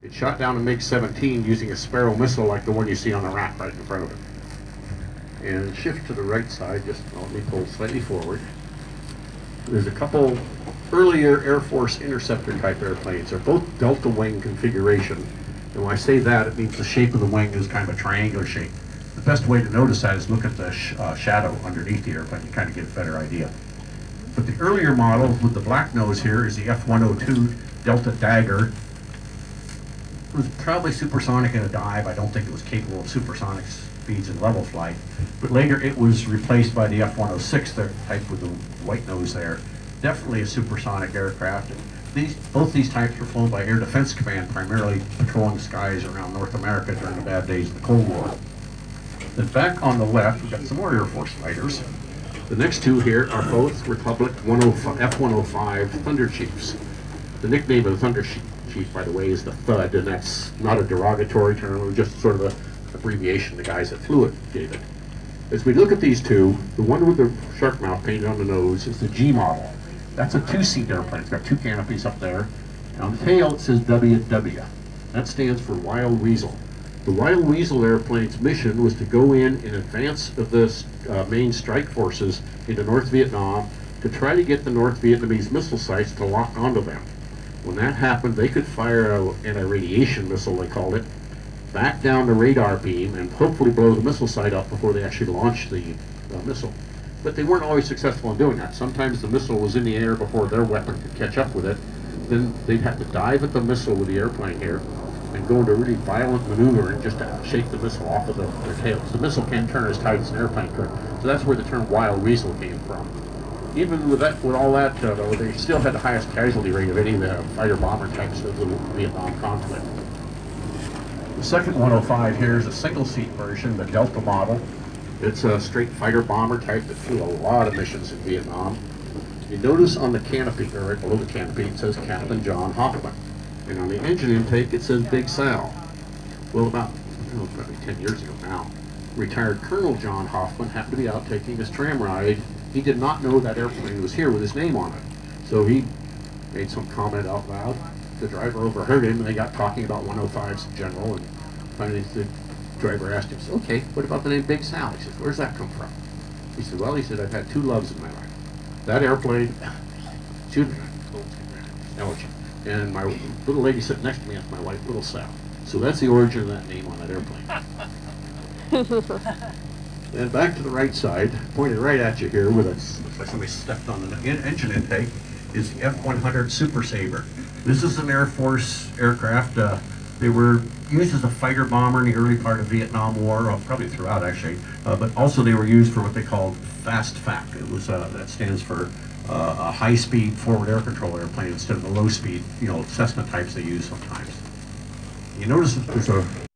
It shot down a MiG-17 using a Sparrow missile like the one you see on the rack right in front of it. And shift to the right side, just let me pull slightly forward. There's a couple earlier Air Force interceptor type airplanes. They're both delta wing configuration. And when I say that, it means the shape of the wing is kind of a triangular shape. The best way to notice that is look at the shadow underneath the airplane. You kind of get a better idea. But the earlier model with the black nose here is the F-102 Delta Dagger. It was probably supersonic in a dive. I don't think it was capable of supersonic speeds in level flight. But later it was replaced by the F-106, the type with the white nose there. Definitely a supersonic aircraft. And both these types were flown by Air Defense Command, primarily patrolling the skies around North America during the bad days of the Cold War. Then back on the left, we've got some more Air Force fighters. The next two here are both Republic F-105 Thunder Chiefs. The nickname of the Thunder Chief, by the way, is the Thud, and that's not a derogatory term, it was just sort of an abbreviation the guys that flew it gave it. As we look at these two, the one with the shark mouth painted on the nose is the G model. That's a two-seat airplane. It's got two canopies up there. And on the tail it says WW. That stands for Wild Weasel. The Wild Weasel airplane's mission was to go in advance of the main strike forces into North Vietnam to try to get the North Vietnamese missile sites to lock onto them. When that happened, they could fire an anti-radiation missile, they called it, back down the radar beam and hopefully blow the missile site up before they actually launched the missile. But they weren't always successful in doing that. Sometimes the missile was in the air before their weapon could catch up with it. Then they'd have to dive at the missile with the airplane here and go into a really violent maneuver and just to shake the missile off of their tails. The missile can't turn as tight as an airplane could. So that's where the term Wild Weasel came from. Even with all that, though, they still had the highest casualty rate of any of the fighter bomber types of the Vietnam conflict. The second 105 here is a single-seat version, the Delta model. It's a straight fighter bomber type that flew a lot of missions in Vietnam. You notice on the canopy, or right below the canopy, it says Captain John Hoffman. And on the engine intake, it says Big Sal. Well, about, probably 10 years ago now, retired Colonel John Hoffman happened to be out taking his tram ride. He did not know that airplane was here with his name on it. So he made some comment out loud. The driver overheard him, and they got talking about 105s in general. And finally, the driver asked him, "Okay, what about the name Big Sal?" He said, "Where's that come from?" He said, "Well," he said, "I've had two loves in my life. That airplane, excuse me, allergy. And my little lady sitting next to me is my wife, Little Sal." So that's the origin of that name on that airplane. And back to the right side, pointed right at you here with looks like somebody stepped on the engine intake, is the F-100 Super Sabre. This is an Air Force aircraft. They were used as a fighter bomber in the early part of Vietnam War, probably throughout actually, but also they were used for what they called fast FAC. It was, that stands for a high-speed forward air control airplane instead of the low-speed, Cessna types they use sometimes. You notice that there's a